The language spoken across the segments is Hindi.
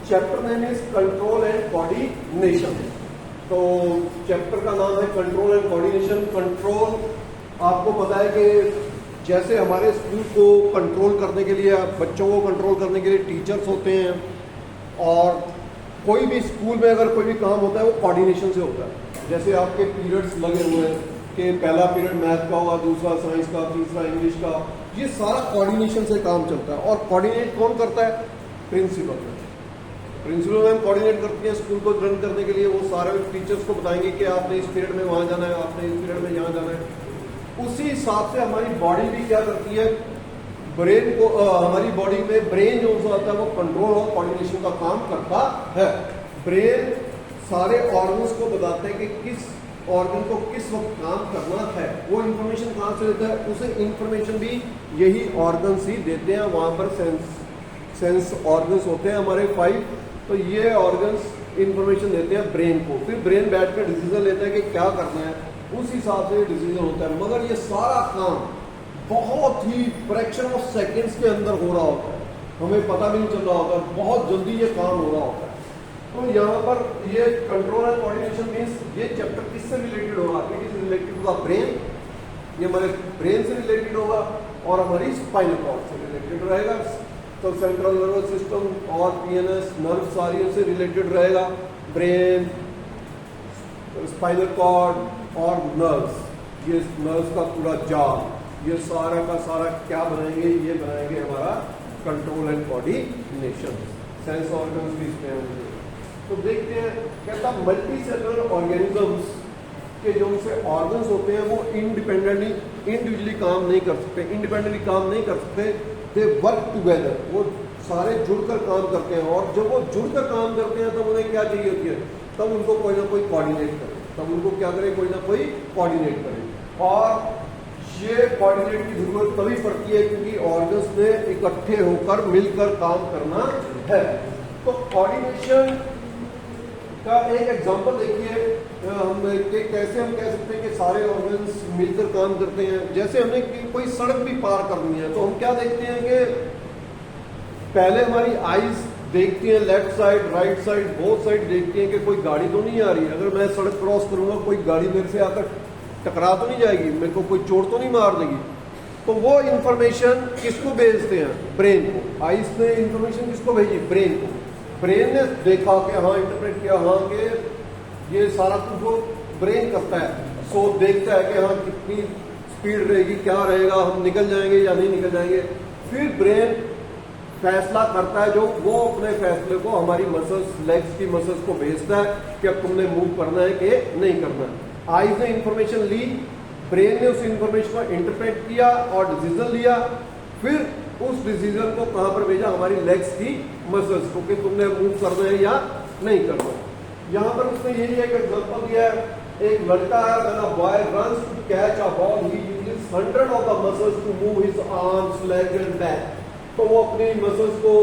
Chapter name is control and coordination. तो चैप्टर का नाम है कंट्रोल एंड कोऑर्डिनेशन। कंट्रोल आपको पता है कि जैसे हमारे स्कूल को कंट्रोल करने के लिए, बच्चों को कंट्रोल करने के लिए टीचर्स होते हैं, और कोई भी स्कूल में अगर कोई भी काम होता है वो कोऑर्डिनेशन से होता है। जैसे आपके पीरियड्स लगे हुए हैं कि पहला पीरियड मैथ का होगा, दूसरा साइंस का, तीसरा इंग्लिश का, ये सारा कोऑर्डिनेशन से काम चलता है। और कोऑर्डिनेट कौन करता है? प्रिंसिपल। प्रिंसिपल मैम कोऑर्डिनेट करती है स्कूल को रन करने के लिए। वो सारे टीचर्स को बताएंगे कि आपने इस पीरियड में वहाँ जाना है, आपने इस पीरियड में यहाँ जाना है। उसी हिसाब से हमारी बॉडी भी क्या करती है, ब्रेन को, हमारी बॉडी में ब्रेन जो होता है वो कंट्रोल और कोऑर्डिनेशन का काम करता है। ब्रेन सारे ऑर्गन्स को बताते हैं कि किस ऑर्गन को किस वक्त काम करना है। वो इंफॉर्मेशन कहाँ से देता है? उसे इंफॉर्मेशन भी यही ऑर्गन्स ही देते हैं। वहाँ पर सेंस ऑर्गन्स होते हैं हमारे 5। तो ये ऑर्गन्स इंफॉर्मेशन देते हैं ब्रेन को। फिर ब्रेन बैठ कर डिसीजन लेता है कि क्या करना है, उस हिसाब से डिसीजन होता है। मगर ये सारा काम बहुत ही फ्रैक्शन ऑफ सेकेंड्स के अंदर हो रहा होता है, हमें पता भी नहीं चल रहा होता है, बहुत जल्दी ये काम हो रहा होता है। तो यहाँ पर ये कंट्रोल एंड कोऑर्डिनेशन मीन्स ये चैप्टर किससे रिलेटेड होगा? It is related to the brain. ये हमारे ब्रेन से रिलेटेड होगा और हमारी स्पाइनल कॉर्ड से रिलेटेड रहेगा। तो सेंट्रल नर्वस सिस्टम और पीएनएस नर्व सारी से रिलेटेड रहेगा। ब्रेन, स्पाइनल कॉर्ड और नर्व्स, ये नर्व्स का पूरा जाल, ये सारा का सारा क्या बनाएंगे? ये बनाएंगे हमारा control and coordination. Sense organs भी इसमें होंगे। तो देखते हैं, कहता मल्टी सेलुलर ऑर्गेनिजम्स के जो उनसे ऑर्गन्स होते हैं वो इंडिपेंडेंटली इंडिविजुअली काम नहीं कर सकते, इंडिपेंडेंटली काम नहीं कर सकते। दे वर्क टुगेदर, वो सारे जुड़कर काम करते हैं। और जब वो जुड़कर काम करते हैं तब उन्हें क्या चाहिए होती है? तब उनको कोई ना कोई कोऑर्डिनेट करे। तब उनको क्या करे? कोई ना कोई कोऑर्डिनेट करे। और ये कोऑर्डिनेट की जरूरत तभी पड़ती है क्योंकि ऑर्गन्स में इकट्ठे होकर मिलकर काम करना है। तो कोऑर्डिनेशन का एक एग्जांपल देखिए, हम कैसे हम कह सकते हैं कि सारे ऑर्गन्स मिलकर काम करते हैं। जैसे हमें कोई सड़क भी पार करनी है तो हम क्या देखते हैं कि पहले हमारी आईज देखती हैं left side, right side, both side देखती हैं कि कोई गाड़ी तो नहीं आ रही है। अगर मैं सड़क क्रॉस करूंगा कोई गाड़ी मेरे से आकर टकरा तो नहीं जाएगी, मेरे को कोई चोट तो नहीं मार देगी। तो वो इंफॉर्मेशन किसको भेजते हैं? ब्रेन को। आईज ने इंफॉर्मेशन किसको भेजी? ब्रेन को। ब्रेन ने देखा कि हाँ, इंटरप्रेट किया हाँ कि ये सारा कुछ वो ब्रेन करता है। सो देखता है कि हाँ कितनी स्पीड रहेगी, क्या रहेगा, हम निकल जाएंगे या नहीं निकल जाएंगे। फिर ब्रेन फैसला करता है, जो वो अपने फैसले को हमारी मसल्स, लेग्स की मसल्स को भेजता है कि अब तुमने मूव करना है कि नहीं करना है। आईज ने इंफॉर्मेशन ली, ब्रेन ने उस इंफॉर्मेशन को इंटरप्रेट किया और डिसीजन लिया। फिर उस डिसीजन को कहां पर भेजा? हमारी लेग्स की मसल्स को कि तुमने मूव करना है या नहीं करना। यहां पर उसने यही एक एग्जांपल दिया है। एक लड़का है, when a boy runs to catch a ball he uses 100 of the muscles to move his arms, legs and back. तो वो अपनी मसल्स को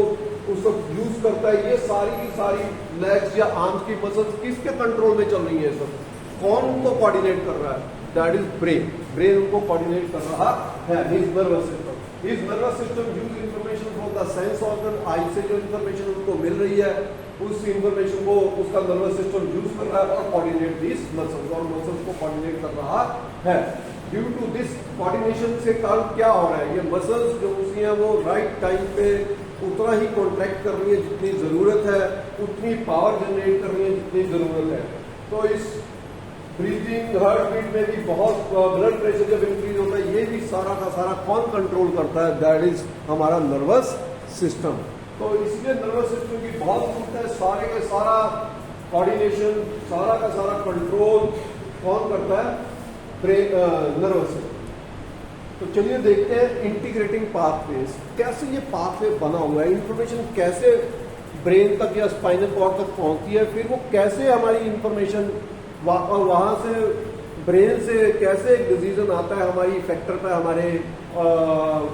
उसको यूज करता है। ये सारी की सारी लेग्स या आर्म्स की मसल्स किसके कंट्रोल में चल रही है? सब कौन उनको कोऑर्डिनेट कर रहा है? That is brain. ब्रेन उनको कोऑर्डिनेट कर रहा है। His nervous system, his nervous system use information from the sense organ. Eye से जो इंफॉर्मेशन उनको मिल रही है उस इंफॉर्मेशन को उसका नर्वस सिस्टम यूज कर रहा है और कोऑर्डिनेट दिस मसल्स, और मसल्स को कोऑर्डिनेट कर रहा है। ड्यू टू दिस कोऑर्डिनेशन से कारण क्या हो रहा है? ये मसल्स जो उसकी हैं वो राइट टाइम पे उतना ही कॉन्ट्रैक्ट कर रही है जितनी जरूरत है, उतनी पावर जनरेट कर रही है जितनी जरूरत है। तो इस ब्रीथिंग, हार्ट बीट में भी बहुत ब्लड प्रेशर जब इंक्रीज होता है, ये भी सारा का सारा कौन कंट्रोल करता है? दैट इज हमारा नर्वस सिस्टम। तो इसलिए नर्वस सिस्टम की बहुत जरूरत है। सारे का सारा कोऑर्डिनेशन, सारा का सारा कंट्रोल कौन करता है? Nervous system. तो चलिए देखते हैं इंटीग्रेटिंग पाथवेज, कैसे ये पाथवे बना हुआ है, इंफॉर्मेशन कैसे ब्रेन तक या स्पाइनल कॉर्ड तक पहुंचती है, फिर वो कैसे हमारी इंफॉर्मेशन वहां से ब्रेन से कैसे एक डिसीजन आता है, हमारी इफेक्ट करता है हमारे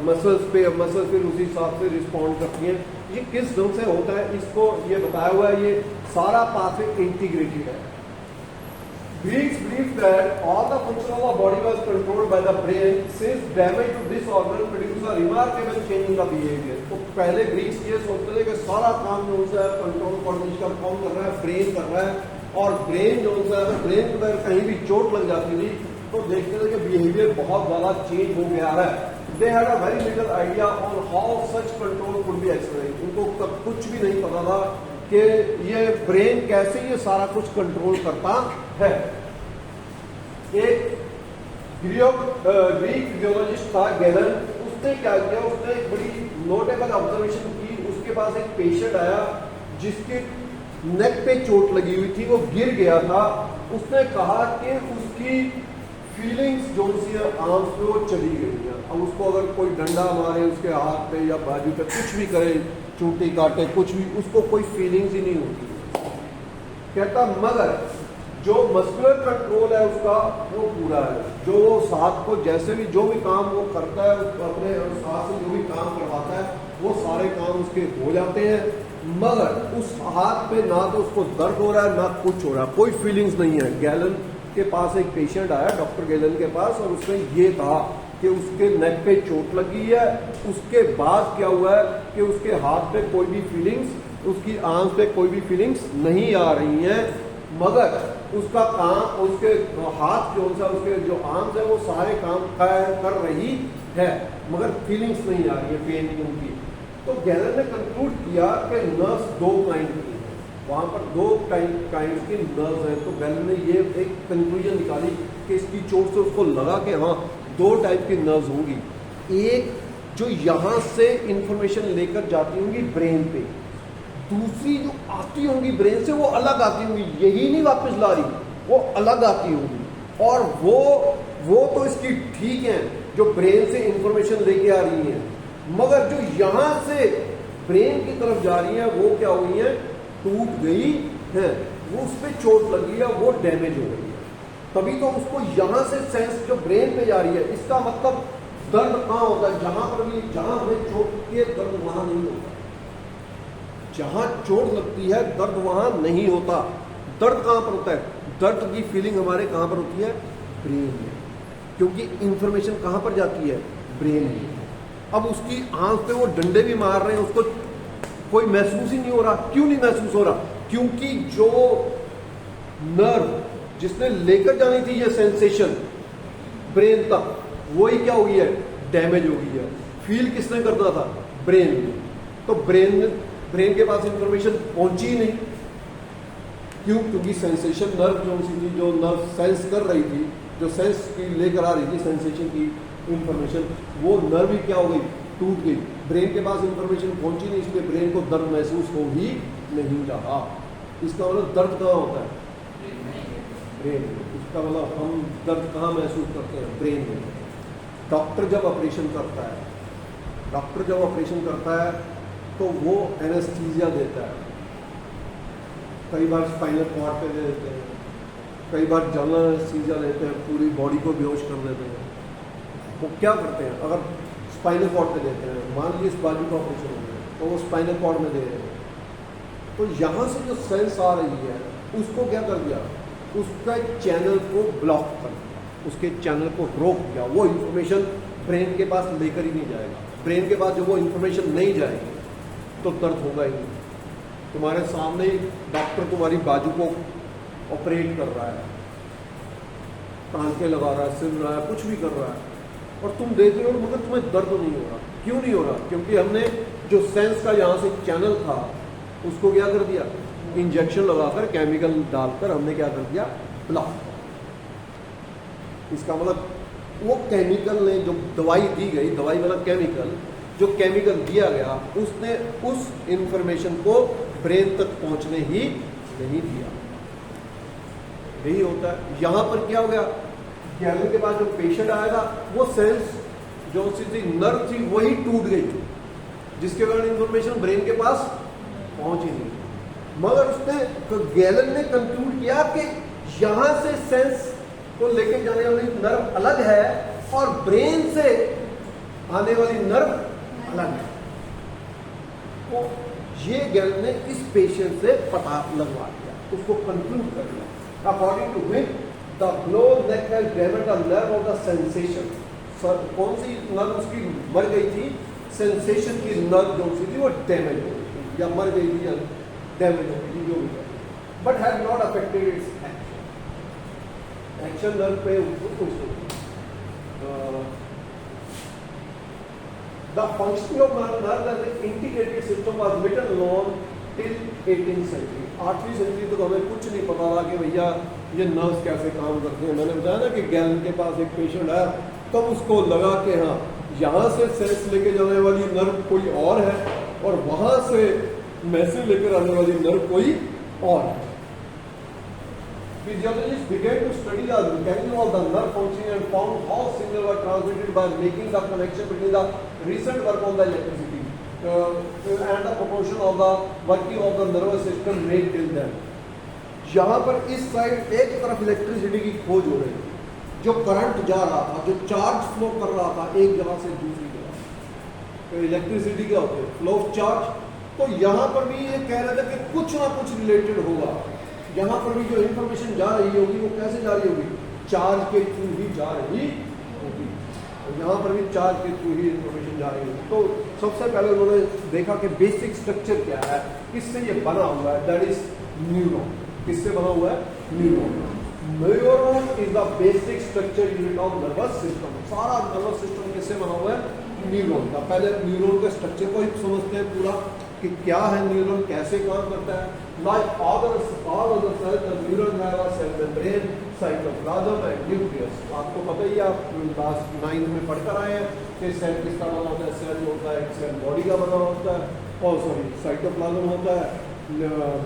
मसल्स पे, मसल्स फिर उसी हिसाब से रिस्पॉन्ड करती हैं। ये किस ढंग से होता है इसको ये बताया हुआ है। ये सारा पाथवे इंटीग्रेटेड है। Greeks believed that all the function of the body was controlled by the brain, since damage to this organ produces a remarkable change in the behavior. तो पहले ग्रीक्स ये सोचते थे कि सारा काम जो है कंट्रोल कोऑर्डिनेशन का कौन कर रहा है, ब्रेन कर रहा है, और ब्रेन जो है ब्रेन को अगर कहीं भी चोट लग जाती थी तो देखते थे कि बिहेवियर बहुत ज़्यादा चेंज हो गया है. They had a very little idea on how such control could be exercised. उनको तब कुछ भी नहीं पता था कि ये ब्रेन कैसे ये सारा कुछ कंट्रोल करता है. एक ग्रीक फिजियोलॉजिस्ट था गैलन, उसने क्या किया, उसने एक बड़ी नोटेबल ऑब्जर्वेशन की. उसके पास एक पेशेंट आया जिसके नेक पे चोट लगी हुई थी, वो गिर गया था. उसने कहा कि उसकी फीलिंग्स जो सी आर्म्स पे वो चली गई है. अब उसको अगर कोई डंडा मारे उसके हाथ पे या बाजू पे, कुछ भी करे, चूंटी काटे, कुछ भी, उसको कोई फीलिंग्स ही नहीं होती. कहता मगर जो मस्कुलर कंट्रोल है उसका वो पूरा है. जो वो हाथ को जैसे भी जो भी काम वो करता है, अपने हाथ से जो भी काम करवाता है वो सारे काम उसके हो जाते हैं. मगर उस हाथ पे ना तो उसको दर्द हो रहा है ना कुछ हो रहा है, कोई फीलिंग्स नहीं है. गैलन के पास एक पेशेंट आया, डॉक्टर गैलन के पास, और उसने ये कहा कि उसके नेक पे चोट लगी है. उसके बाद क्या हुआ है कि उसके हाथ पे कोई भी फीलिंग्स, उसकी आंख पे कोई भी फीलिंग्स नहीं आ रही हैं, मगर उसका काम, उसके हाथ जो सा, उसके जो आर्म्स है वो सारे काम कर रही है, मगर फीलिंग्स नहीं आ रही है पेन की उनकी. तो गैलन ने कंक्लूड किया कि नर्व्स दो काइंड की है, वहाँ पर दो काइंड की नर्व्स हैं. तो गैलन ने ये एक कंक्लूजन निकाली कि इसकी चोट से उसको लगा कि हाँ दो टाइप की नर्व्स होंगी. एक जो यहाँ से इंफॉर्मेशन लेकर जाती होंगी ब्रेन पे, दूसरी जो आती होंगी ब्रेन से वो अलग आती होंगी, यही नहीं वापस ला रही, वो अलग आती होंगी. और वो तो इसकी ठीक है जो ब्रेन से इंफॉर्मेशन लेके आ रही है, मगर जो यहाँ से ब्रेन की तरफ जा रही है वो क्या हुई है, टूट गई है, वो उस पर चोट लगी है, वो डैमेज हो गई है. तभी तो उसको यहाँ से सेंस जो ब्रेन पे जा रही है. इसका मतलब दर्द कहाँ होता है, जहां पर भी, जहां हमें चोट लगती है दर्द वहां नहीं होता. जहां चोट लगती है दर्द वहां नहीं होता. दर्द कहां पर होता है, दर्द की फीलिंग हमारे कहां पर होती है, ब्रेन में, क्योंकि इंफॉर्मेशन कहां पर जाती है, ब्रेन में. अब उसकी आंख पे वो डंडे भी मार रहे हैं, उसको कोई महसूस ही नहीं हो रहा. क्यों नहीं महसूस हो रहा, क्योंकि जो नर्व जिसने लेकर जानी थी ये सेंसेशन ब्रेन तक, वही क्या हो गई है, डैमेज हो गई है. फील किसने करना था, ब्रेन में. तो ब्रेन के पास इंफॉर्मेशन पहुंची ही नहीं. क्यों, क्योंकि सेंसेशन नर्व जो सी थी, जो नर्व सेंस कर रही थी, जो सेंस की लेकर आ रही थी सेंसेशन की इंफॉर्मेशन, वो नर्व ही क्या हो गई, टूट गई. ब्रेन के पास इंफॉर्मेशन पहुंची नहीं, इसलिए ब्रेन को दर्द महसूस हो ही नहीं रहा. इसका मतलब दर्द कहाँ होता है, ब्रेन में. इसका मतलब हम दर्द कहाँ महसूस करते हैं, ब्रेन में. डॉक्टर जब ऑपरेशन करता है तो वो एनेस्थीसिया देता है. कई बार स्पाइनल कॉर्ड पे दे देते हैं, कई बार जनरल एनेस्थीसिया देते हैं, पूरी बॉडी को बेहोश कर देते हैं. वो क्या करते हैं, अगर स्पाइनल कॉर्ड पे देते हैं, मान लीजिए इस बाजू का ऑपरेशन हो गया तो वो स्पाइनल कॉर्ड में दे रहे हैं, तो यहाँ से जो सेंस आ रही है उसको क्या कर दिया, उसका चैनल को ब्लॉक कर दिया, उसके चैनल को रोक दिया. वो इंफॉर्मेशन ब्रेन के पास लेकर ही नहीं जाएगा. ब्रेन के पास जब वो इंफॉर्मेशन नहीं जाएगी तो दर्द होगा ही नहीं. तुम्हारे सामने डॉक्टर तुम्हारी बाजू को ऑपरेट कर रहा है, टांके लगा रहा है, सिल रहा है, कुछ भी कर रहा है, और तुम देख रहे हो, मगर तुम्हें दर्द नहीं हो रहा. क्यों नहीं हो रहा, क्योंकि हमने जो सेंस का यहाँ से चैनल था उसको क्या कर दिया, इंजेक्शन लगाकर, केमिकल डालकर हमने क्या कर दिया, ब्लॉक. इसका मतलब वो केमिकल ने जो दवाई दी गई, दवाई मतलब केमिकल, जो केमिकल दिया गया उसने उस इंफॉर्मेशन को ब्रेन तक पहुंचने ही नहीं दिया. यही होता है. यहां पर क्या हो गया, गैलन के पास जो पेशेंट आया था वो सेंस जो सी नर्व थी वही टूट गई, जिसके कारण इंफॉर्मेशन ब्रेन के पास पहुंच ही नहीं. मगर उसने, तो गैलन ने कंक्लूड किया कि यहां से सेंस को लेकर जाने वाली नर्व अलग है और ब्रेन से आने वाली नर्व अलग है. तो ये गैलन ने इस पेशेंट से पता लगवा दिया, उसको कंक्लूड कर दिया. According to which the blow neck has damaged the nerve of the sensation. कौन सी नर्व उसकी मर गई थी? सेंसेशन की नर्व जो सी थी वो डैमेज हो गई थी या मर गई थी या डैमेज हो गई थी, जो भी, but has not affected it's action. Action nerve पे कुछ नहीं। The functioning of nerve as an integrated system was little known till 18th century। 8वीं सेंचुरी तक हमें कुछ नहीं पता था कि भैया ये नर्व्स कैसे काम करते हैं। मैंने बताया ना कि गैलन के पास एक पेशेंट आया, तब उसको लगा कि हाँ यहाँ से सेंस लेके जाने वाली नर्व कोई और है और वहाँ से मैसेज लेकर आने वाली नर्व कोई और है। Physiologists began to study the mechanism of the nerve functioning and found how signals were transmitted by making the connection between the recent work on the electricity and the proportion of the working of the nervous system made till then। यहाँ पर इस साइड एक तरफ इलेक्ट्रिसिटी की खोज हो रही है, जो करंट जा रहा था, जो चार्ज फ्लो कर रहा था एक जगह से दूसरी जगह, तो इलेक्ट्रिसिटी क्या होती है? Flow of charge. तो यहाँ पर भी ये कह रहे थे कि कुछ ना कुछ रिलेटेड होगा। यहाँ पर भी जो इंफॉर्मेशन जा रही होगी वो कैसे जा रही होगी? चार्ज के थ्रू ही जा रही होगी। और यहाँ पर भी चार्ज के थ्रू ही इंफॉर्मेशन जा रही होगी। तो सबसे पहले उन्होंने देखा कि बेसिक स्ट्रक्चर क्या है, किससे ये बना हुआ है, दैट इज न्यूरॉन। किससे बना हुआ है? Neuron. Neuron is the basic structure unit of nervous system. सारा नर्वस सिस्टम किससे बना हुआ है? न्यूरॉन का। पहले न्यूरॉन के स्ट्रक्चर को ही समझते हैं पूरा कि क्या है न्यूरॉन, कैसे काम करता है। Like all other cells, the neuron have a cell membrane, cytoplasm and nucleus। आपको पता ही है, आप क्लास 9 में पढ़कर आए हैं कि सेल किसका बना होता है? सेल होता है, सेल बॉडी का बना होता है, और सॉरी साइटोप्लाज्म होता है,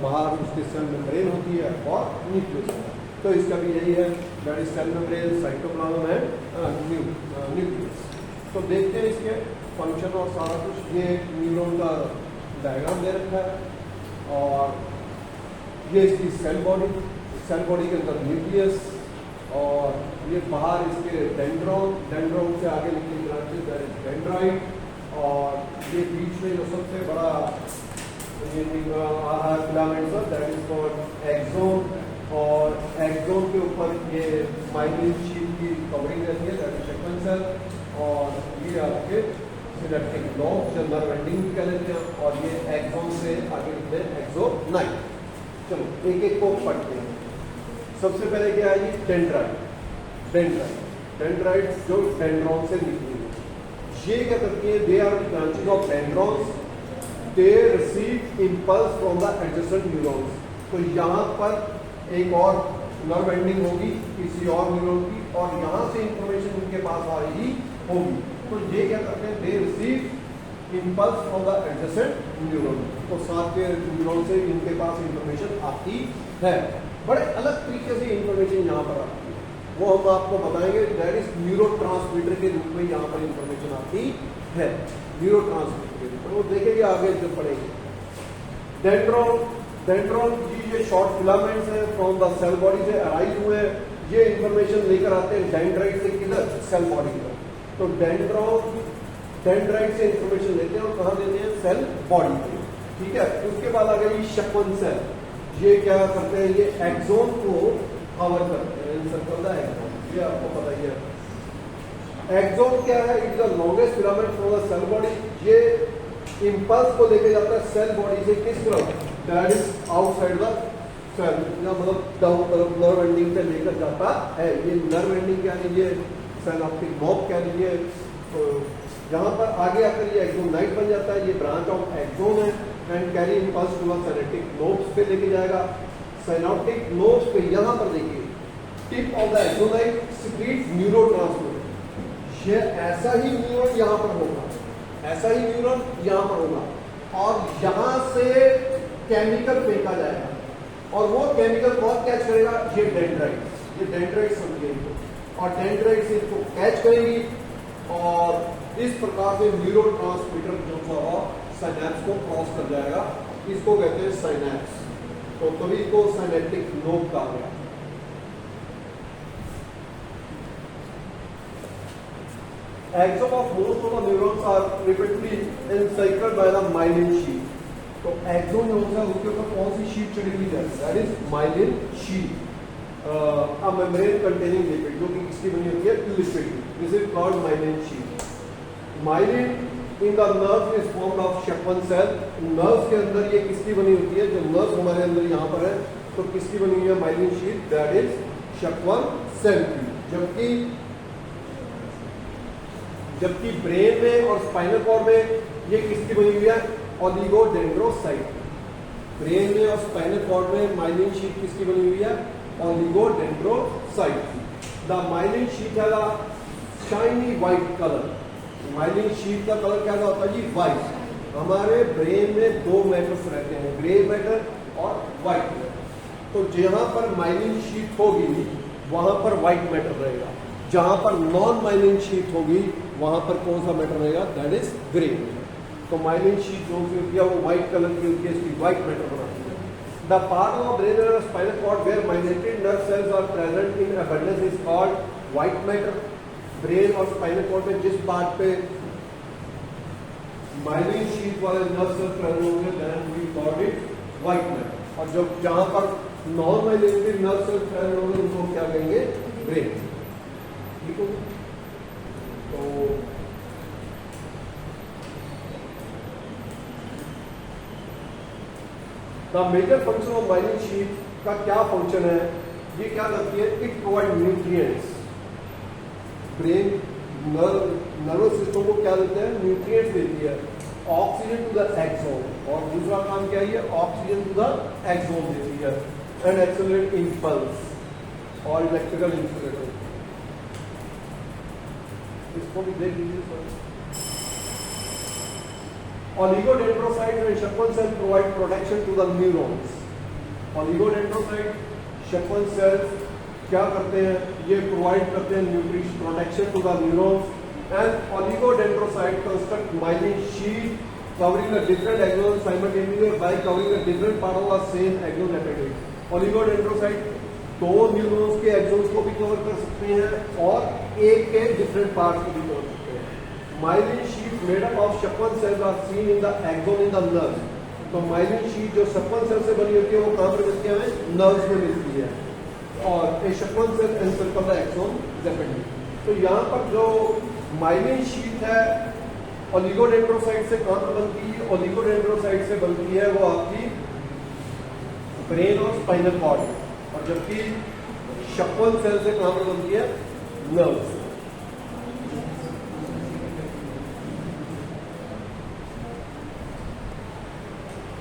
बाहर उसके सेल मेम्ब्रेन होती है, और न्यूक्लियस होता है। तो इसका भी यही है, that is cell membrane, cytoplasm and nucleus. तो देखते हैं इसके फंक्शन और सारा कुछ। ये न्यूरॉन का डायग्राम दे रखा है और ये इसकी सेल बॉडी के अंदर न्यूक्लियस, और ये बाहर इसके डेंड्रॉन से आगे निकली ब्रांचेस डेंड्राइट, और ये बीच में जो सबसे बड़ा ये आधार filament that is called axon, और एक्सोन के ऊपर ये माइलिन शीट की कवरिंग रहती है, दैट इज सेक्वेंसर, और ये आपके सिनेप्टिक नोड जो नर्व एंडिंग भी कह लेते हैं, और ये एक्सोन से आगे निकले एक्सोनाइट। चलो एक एक को पढ़ते हैं। सबसे पहले क्या है? डेंड्राइट जो डेंड्रॉन से निकली है। ये क्या करती है? They are branches of dendrons, they receive impulse from the adjacent neurons. तो यहाँ पर एक और नर्व एंडिंग होगी किसी और न्यूरॉन की, और यहाँ से इंफॉर्मेशन उनके पास आ रही होगी। तो ये क्या करते हैं? दे receive impulse from the adjacent neuron. तो साथ के न्यूरॉन से इनके पास इंफॉर्मेशन आती है। बड़े अलग तरीके से इंफॉर्मेशन यहाँ पर आती है, वो हम आपको बताएंगे। दैट इज न्यूरोट्रांसमीटर के रूप में यहाँ पर इंफॉर्मेशन आती है, न्यूरोट्रांसमीटर के रूप में। वो देखेंगे आगे जब पढ़ेंगे। डेंड्रॉन की ये शॉर्ट फिलामेंट्स हैं, फ्रॉम द सेल बॉडी से अराइज हुए हैं। ये इंफॉर्मेशन लेकर आते हैं डेंड्राइट से किधर? सेल बॉडी की तरफ। तो डेंड्राइट से इंफॉर्मेशन लेते हैं और कहाँ देते हैं? सेल बॉडी में। ठीक है। उसके बाद आ गई शक्वन सेल। ये क्या करते हैं? ये एक्सोन को कवर करते हैं, सर्कल द एक्सोन। ये आपको पता ही है। एक्सोन क्या है? It is the longest filament from the cell body. ये इंपल्स को लेके जाता है सेल बॉडी से किस तरफ? That is outside the cell, मतलब डाउन तरफ नर्व एंडिंग से लेकर जाता है। ये नर्व एंडिंग कह लीजिए, सिनेप्टिक नोड कह लीजिए। तो यहाँ पर आगे आकर ये एक्सोनाइट बन जाता है। ये ब्रांच ऑफ एक्सोन है and carry impulse to synaptic nodes पे लेके जाएगा। सिनेप्टिक नोड्स पे यहाँ पर देखिए, tip of the axonite secrets neurotransmitter. ये ऐसा ही न्यूरॉन यहाँ पर होगा, ऐसा ही न्यूरॉन यहाँ पर होगा, और यहाँ से केमिकल फेंका जाएगा, और वो केमिकल कौन कैच करेगा? ये डेंड्राइट समझिए, और डेंड्राइट से इसको कैच करेगी, और इस प्रकार से न्यूरोट्रांसमीटर जो है साइनैप्स को क्रॉस कर जाएगा। इसको कहते हैं साइनैप्स। तो तभी को साइनेप्टिक नोड कहा गया। Axon of most of the neurons are repeatedly encircled by the myelin sheath। तो एक्सोन जो होता है उसके ऊपर कौन सी शीट चढ़ी हुई है? That is myelin sheath. a membrane containing lipid, जो कि किसकी बनी होती है, lipid. This is called myelin sheath. Myelin in the nerve is formed of Schwann cell. Nerves के अंदर ये किसकी बनी होती है, जो nerves हमारे अंदर यहाँ पर है, तो किसकी बनी हुई है myelin sheath, that is Schwann cell की. जबकि ब्रेन में और स्पाइनल कॉर्ड में ये किसकी बनी हुई है, ओलिगोडेंड्रोसाइट. ब्रेन में और स्पाइनल कॉर्ड में माइलिन शीट किसकी बनी हुई है, oligodendrocyte. The myelin sheath has a shiny white colour. Myelin sheath का कलर क्या होता है जी, व्हाइट. हमारे ब्रेन में दो मैटर्स रहते हैं, ग्रे मैटर और व्हाइट मैटर. तो जहां पर माइलिन शीट होगी वहां पर व्हाइट मैटर रहेगा, जहां पर नॉन माइलिन शीट होगी वहां पर कौन सा मैटर रहेगा, दैट इज ग्रे मैटर. तो माइलिन शीट जो होती है वो व्हाइट कलर की होती है, इसकी व्हाइट मैटर बनाती है. The part of brain and spinal cord where myelinated nerve cells are present in abundance is called white matter. Brain और स्पाइनल कॉर्ड में जिस पार्ट पे माइलिन शीट वाले नर्व सेल्स प्रेजेंट होंगे that we call it white matter. और जब जहां पर non myelinated nerve cells present होंगे उनको क्या कहेंगे, ब्रेन. ठीक है. तो the major function of myelin sheath का क्या फंक्शन है, ये क्या करती है, it provide nutrients. Brain nervous system को क्या देते हैं, न्यूट्रिएंट्स देती है. ऑक्सीजन टू द एक्सोन, और दूसरा काम क्या है, ऑक्सीजन टू द एक्सोन देती है. एंड एक्सेलरेट इंपल्स और इलेक्ट्रिकल इंसुलेटर. इसको भी देख लीजिए sir. Oligodendrocytes and Schwann cells provide protection to the neurons. Oligodendrocyte, Schwann cells क्या करते हैं, ये प्रोवाइड करते हैं nutrition protection to the neurons. And oligodendrocyte construct myelin sheath covering the different axons simultaneously by covering the different part of the same axon rapidly. Oligodendrocyte दो न्यूरॉन्स के एक्सोन्स को भी कवर कर सकते हैं और एक के डिफरेंट पार्ट्स को भी कवर करते हैं. Myelin sheath made up of Schwann cells are seen in the axon in the nerve. तो माइलिन शीट जो Schwann सेल से बनी होती है वो कहां पर मिलती है, नर्व्स में मिलती है. और a Schwann cell encircle the axon rapidly. तो यहाँ पर जो माइलिन शीट है ओलिगोडेंड्रोसाइट से कहां पर बनती है, ओलिगोडेंड्रोसाइट से बनती है वो आपकी ब्रेन और स्पाइनल कॉर्ड. और जबकि Schwann सेल से कहां पर बनती है, नर्व्स.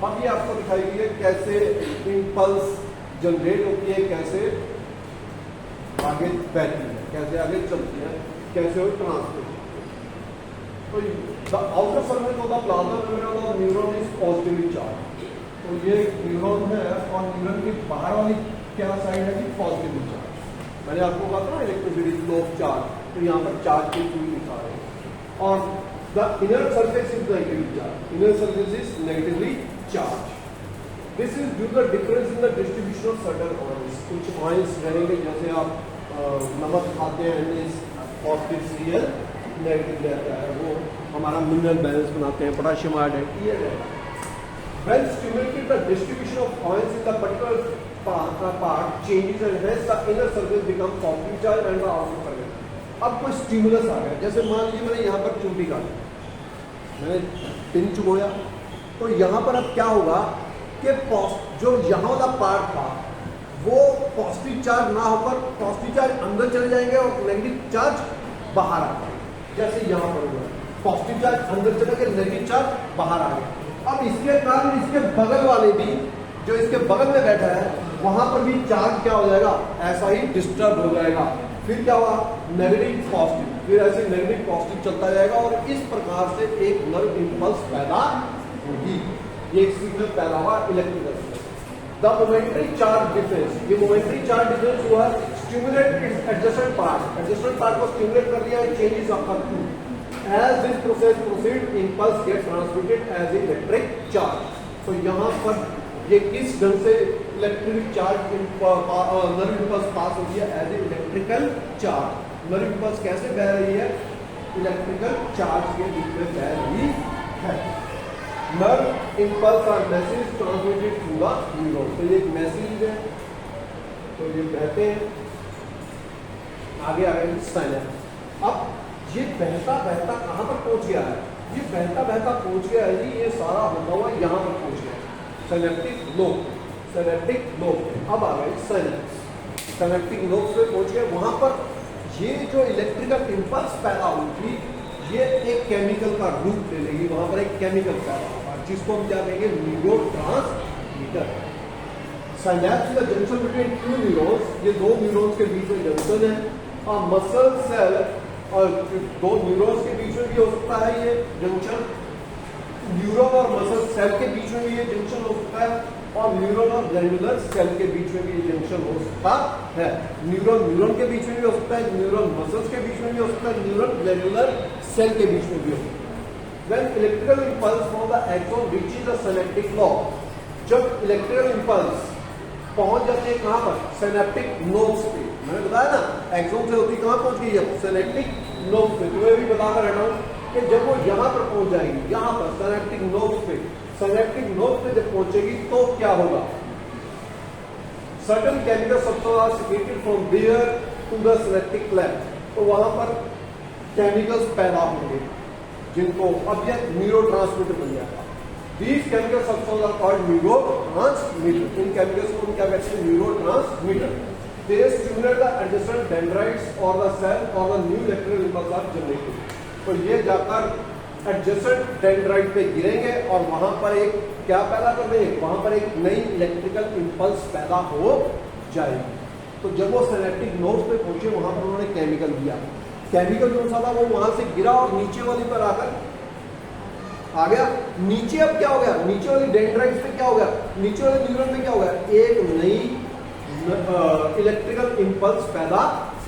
अब ये आपको दिखाई गई है कैसे इंपल्स जनरेट होती है, कैसे आगे बहती है, कैसे आगे चलती है, कैसे वो ट्रांसमिट. तो the outer surface of the plasma membrane of neuron is positively charge. तो ये न्यूरॉन है और न्यूरॉन की बाहर वाली क्या साइड है कि पॉजिटिवली चार्ज. मैंने आपको कहा था इलेक्ट्रिसिटी फ्लो ऑफ चार्ज, तो यहाँ पर चार्ज की थ्रू दिखा रहे हैं. और the inner surface is negatively charge. Inner surface is negatively charge. This is due the difference in the distribution of certain oils. कुछ ऑयल्स रहेंगे, जैसे आप नमक खाते हैं, पॉजिटिव सीएल नेगेटिव रहता है, वो हमारा मिनरल बैलेंस बनाते हैं, पोटेशियम आयोडाइड ये रहता है. When stimulated, the distribution of ions in the particular part changes and hence the inner surface becomes positive charge and the outer surface. अब कोई स्टिमुलस आ गया, जैसे मान लीजिए मैंने यहाँ पर चुंबी काटी, मैंने पिन चुभोया, तो यहाँ पर अब क्या होगा कि जो यहाँ वाला पार्ट था वो पॉजिटिव चार्ज ना होकर पॉजिटिव चार्ज अंदर चले जाएंगे और नेगेटिव चार्ज बाहर आ जाएंगे. जैसे यहाँ पर हुआ, पॉजिटिव चार्ज अंदर चले गए, नेगेटिव चार्ज बाहर आ गया. अब इसके कारण इसके बगल वाले भी, जो इसके बगल में बैठा है, वहां पर भी चार्ज क्या हो जाएगा, ऐसा ही डिस्टर्ब हो जाएगा. फिर क्या हुआ, नेगेटिव पॉजिटिव, फिर ऐसे नेगेटिव पॉजिटिव चलता जाएगा और इस प्रकार से एक नर्व इंपल्स पैदा होगी. ये एक सिग्नल पैदा हुआ electrical. The momentary charge difference, ये मोमेंटरी चार्ज डिफरेंस हुआ, stimulate its adjacent part. Adjacent part को स्टिमुलेट कर दिया, changes occur to. As this process proceeds, impulse gets transmitted as electric charge. तो यहाँ पर ये किस ढंग से electric charge nerve impulse pass होती है, as a electrical charge. Nerve impulse कैसे बह रही है, इलेक्ट्रिकल चार्ज के रूप में बह रही है. Nerve impulse are message transmitted through the neuron. तो ये एक मैसेज है तो ये बहते हैं, आगे आ गए साइनेप्स। अब ये बहता बहता कहाँ पर पहुंच गया है? ये बहता बहता पहुंच गया है जी, ये सारा होता हुआ यहाँ पर पहुंच गया सिनेप्टिक लोब, सिनेप्टिक लोब। अब आ गए साइनेप्स, सिनेप्टिक लोब से पहुंच गए वहां पर। ये जो इलेक्ट्रिकल इम्पल्स पैदा हुई थी, ये एक केमिकल का रूप ले लेगी, वहां पर एक केमिकल पैदा होगा जिसको हम क्या कहेंगे? न्यूरोट्रांसमीटर। सिनेप्स का जंक्शन बिटवीन टू न्यूरॉन्स, ये दो न्यूरॉन्स के बीच में जंक्शन है। और मसल सेल और दो न्यूरॉन्स के बीच में भी हो सकता है ये जंक्शन, न्यूरॉन और मसल सेल के बीच में भी ये जंक्शन हो सकता है, और न्यूरॉन और ग्लैंडुलर सेल के बीच में भी ये जंक्शन हो सकता है। न्यूरॉन न्यूरॉन के बीच में भी हो सकता है, न्यूरॉन मसल्स के बीच में भी हो सकता है, न्यूरॉन ग्लैंडुलर सेल के बीच में भी हो सकता है। When electrical impulse from the axon reaches the synaptic lobe, जब इलेक्ट्रिकल इम्पल्स पहुंच जाते हैं कहां पर? सिनेप्टिक नोड्स पे। मैंने बताया ना, एक्सोन से होती कहां पहुंच गई? अब सिनेप्टिक नोड्स पे। तुम्हें भी बताकर रहता हूं कि जब वो यहां पर पहुंच जाएगी, यहां पर सिनेप्टिक नोड्स पे, सिनेप्टिक नोड्स पे जब पहुंचेगी तो क्या होगा? Certain chemical substance are secreted from there to the synaptic cleft. तो वहां पर केमिकल्स पैदा होंगे जिनको अब ये न्यूरोट्रांसमीटर बन जाएगा। These chemical substances are called neurotransmitter। In chemicals को हम क्या कहते हैं? Neurotransmitter. They stimulate the adjacent dendrites or the cell or the new electrical impulse are generated। तो ये जाकर adjacent dendrite पे गिरेंगे और वहां पर एक क्या पैदा कर देंगे? वहां पर एक नई इलेक्ट्रिकल इंपल्स पैदा हो जाएगी। तो जब वो सिनेप्टिक नोड्स पे पहुंचे वहां पर उन्होंने केमिकल दिया, केमिकल जो सा था वो वहां से गिरा और नीचे वाली पर आकर आ गया। नीचे अब क्या हो गया? नीचे वाली डेंड्राइट्स पे क्या हो गया? नीचे वाले न्यूरॉन में क्या हो गया? एक नई इलेक्ट्रिकल इंपल्स पैदा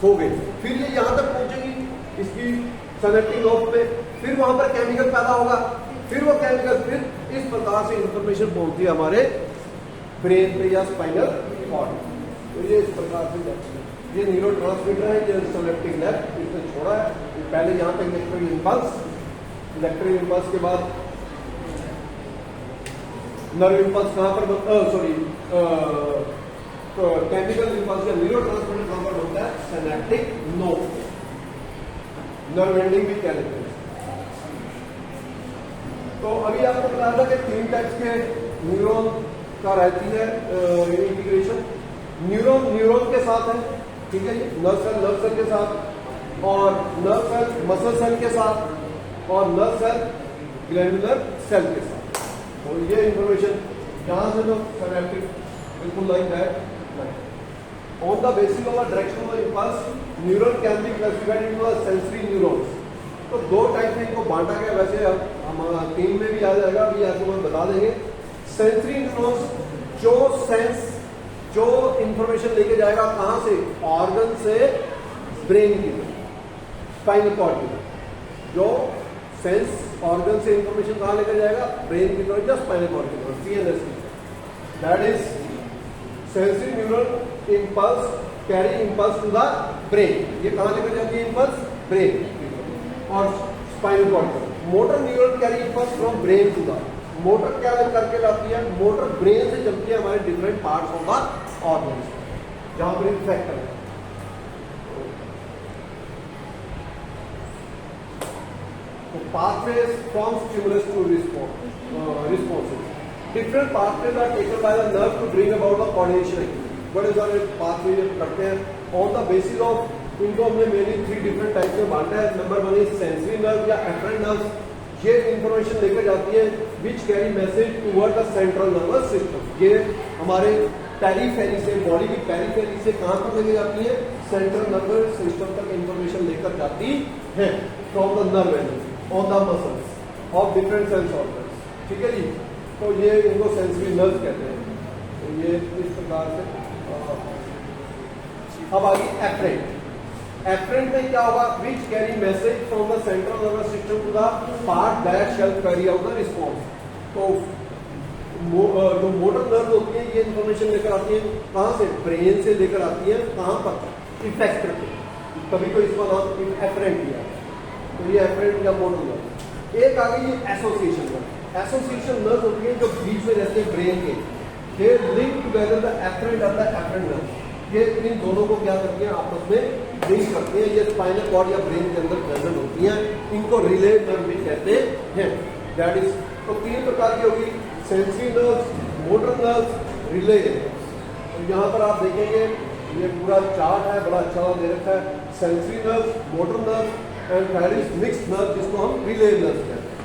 हो गई। फिर ये यहां तक पहुंचेगी इसकी सिनेप्टिक लोब पे, फिर वहां पर केमिकल पैदा होगा, फिर वो केमिकल फिर इस प्रकार से इंफॉर्मेशन पहुंचती है हमारे ब्रेन पे या स्पाइनल कॉर्ड। तो ये इस प्रकार से जाती है। ये न्यूरोट्रांसमीटर है, ये सिनेप्टिक लेफ्ट इसने छोड़ा है। पहले यहाँ पे इलेक्ट्रिकल इम्पल्स, इलेक्ट्रिकल इम्पल्स के बाद नर्व इम्पल्स कहाँ पर केमिकल इम्पल्स या न्यूरोट्रांसमीटर कहाँ पर बनता है? सिनेप्टिक नोड, नर्व एंडिंग भी कह लेते हैं। तो अभी आपको बताया था कि 3 टाइप्स के न्यूरॉन का रहती है इंटीग्रेशन। न्यूरॉन न्यूरॉन के साथ है, ठीक है जी, नर्व सेल के साथ, और नर्व सेल मसल सेल के साथ, और नर्व सेल ग्लैंडुलर सेल के साथ। तो ये इंफॉर्मेशन यहाँ से तो सिनेप्टिक बिल्कुल like that. On the basis of the direction of the impulse, neuron can be classified into the sensory neurons. तो 2 टाइप में इनको बांटा गया। वैसे हम 3 में भी आ जाएगा, अभी आपको हम बता देंगे। सेंसरी न्यूरॉन्स जो सेंस, जो इंफॉर्मेशन लेके जाएगा कहां से? ऑर्गन से ब्रेन की तरफ, स्पाइनल कॉर्ड की तरफ। जो सेंस ऑर्गन से इंफॉर्मेशन कहां लेकर जाएगा? ब्रेन की तरफ या स्पाइनल कॉर्ड की तरफ, सीएनएस की तरफ। That is sensory neural impulse carry impulse to the brain. ये कहां लेकर जाती है इंपल्स? ब्रेन और स्पाइनल कॉर्ड की तरफ। Motor neural carry impulse from brain to the, motor क्या करके लाती है? मोटर ब्रेन से चलती है हमारे different parts of the organ, जहां पर इफेक्ट है। तो pathways from stimulus to responses, different pathways are taken by the nerve to bring about the coordination activity. बड़े सारे पाथवे करते हैं ऑन द बेसिस ऑफ, इनको हमने मेनली 3 डिफरेंट टाइप में बांटा है। नंबर 1 इज सेंसरी नर्व या एफरेंट नर्व। ये इंफॉर्मेशन लेकर जाती है विच carry message toward the central nervous system. ये हमारे पेरीफेरी से, बॉडी की पेरीफेरी से कहां तक लेके जाती है? सेंट्रल नर्वस सिस्टम तक इंफॉर्मेशन लेकर जाती है from the nerve and on the muscles of different sense organs, ठीक है जी। तो ये इनको सेंसरी नर्व कहते हैं। तो ये इस प्रकार से। अब आगे एफरेंट। एफरेंट में क्या होगा? Which carry message from the central nervous system to the part that shall carry out the response. तो जो मोटर नर्व होती है ये इंफॉर्मेशन लेकर आती है कहां से? ब्रेन से लेकर आती है। कहां पर? इफेक्टर पे। कभी कोई इसका नाम एफरेंट दिया, तो ये एफरेंट या मोटर नर्व। एक आ गई एसोसिएशन नर्व। एसोसिएशन नर्व होती है जो बीच में रहते हैं ब्रेन के। दे लिंक टुगेदर द एफरेंट और द एफरेंट नर्व। ये इन दोनों को क्या करती हैं, आपस में लिंक करती हैं। ये स्पाइनल कॉर्ड या ब्रेन के अंदर प्रेजेंट होती हैं, इनको रिले नर्व भी कहते हैं। दैट इज, तो 3 प्रकार की होगी, sensory nerves, motor nerves, relay. तो यहाँ पर आप देखेंगे ये पूरा चार्ट है, बड़ा अच्छा दे रखा है। Sensory nerves, motor nerve and third is mixed nerve, जिसको हम रिले नर्व कहते हैं।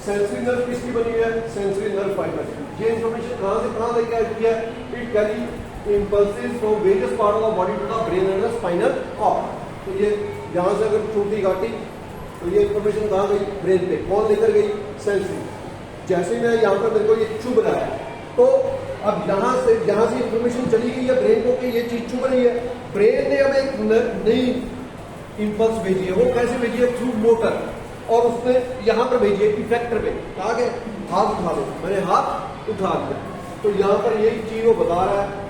सेंसरी नर्व किसकी बनी है, सेंसरी नर्व फाइबर। ये इंफॉर्मेशन कहाँ से कहाँ लेके आती है, it carry impulses from various part of the body to the brain and the spinal cord. तो ये यहाँ से अगर चोटी काटी तो ये इंफॉर्मेशन कहाँ गई, ब्रेन पे। कौन लेकर गई, सेंसरी। जैसे मैं यहाँ पर मेरे को ये चुभ रहा है, तो अब यहाँ से इंफॉर्मेशन चली गई है ब्रेन को कि ये चीज चुभ रही है। ब्रेन ने अब एक नई इंपल्स भेजी है, वो कैसे भेजी है, थ्रू मोटर, और उसने यहाँ पर भेजी है इफेक्टर पे। कहा गया हाथ उठा लो, मैंने हाथ उठा दिया, तो यहाँ पर यही चीज वो बता रहा है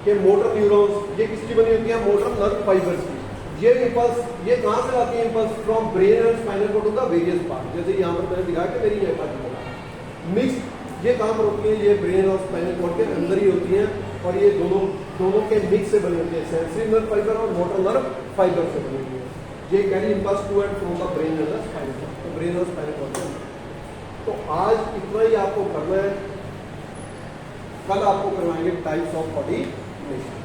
कि मोटर न्यूरॉन्स ये किसकी बनी होती है, मोटर नर्व फाइबर्स की। ये इंपल्स ये कहाँ से आती है, impulse from brain and spinal cord to the various part. जैसे यहाँ पर मैंने दिखाया कि मेरी ये पार्ट मिक्स, ये कहाँ पर होती है, ये ब्रेन और स्पाइनल कॉर्ड के अंदर ही होती है, और ये दोनों के मिक्स से बनी होती है, सेंसरी नर्व फाइबर और मोटर नर्व फाइबर से बनी होती है। ये carry impulse to and from the brain and the spinal cord, तो ब्रेन और स्पाइनल कॉर्ड के अंदर। तो आज इतना ही आपको करना है, कल आपको करवाएंगे टाइप्स ऑफ बॉडी नेशन।